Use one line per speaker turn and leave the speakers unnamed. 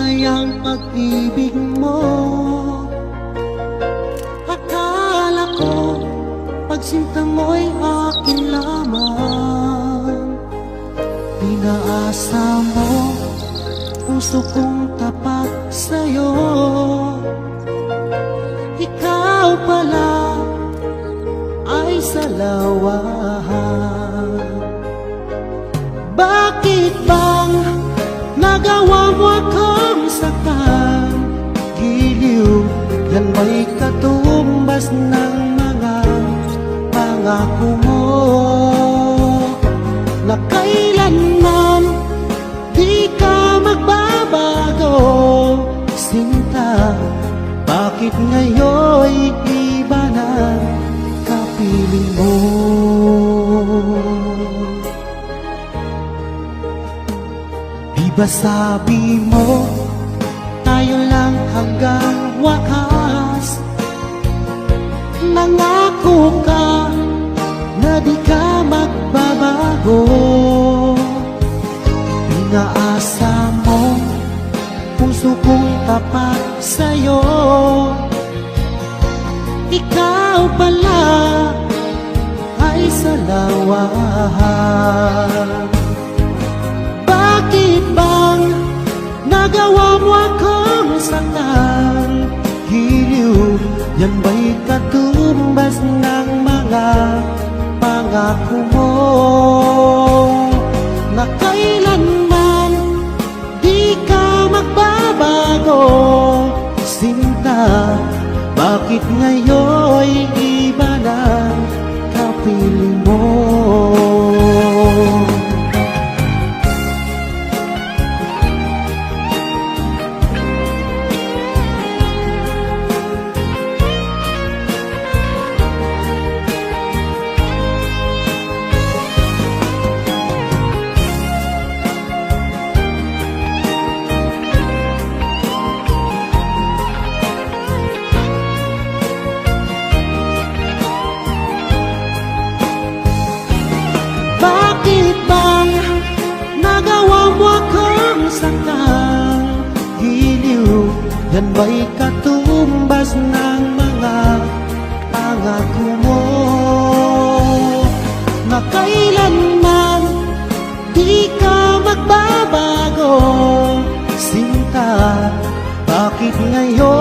tunay ang pag-ibig mo. Akala ko pagsinta mo'y akin lamang. Pinaasa mo puso kong tapat sa'yo. Ikaw pala ay salawahan. Bakit bang nagawa mo akong saktan? Giliw, yan ba'y katumbas ng mga pangako mo? Na kailanman di ka magbabago, sinta. Bakit ngayon'y iba na kapiling mo? Di ba sabi mo tayo lang hanggang wakas? Nangako ka na di ka magbabago. Pinaasa mo puso kong tapat sa'yo. Ikaw pala ay salawahan. Bakit bang nagawa mo akong saktan? Giliw, yan ba'y katumbas ng mga pangako mo? Na kailanman di ka magbabago, sinta. Bakit ngayon'y iba na kapiling mo? Giliw, yan ba'y katumbas ng mga pangako mo? Na kailanman di ka magbabago, sinta. Bakit ngayon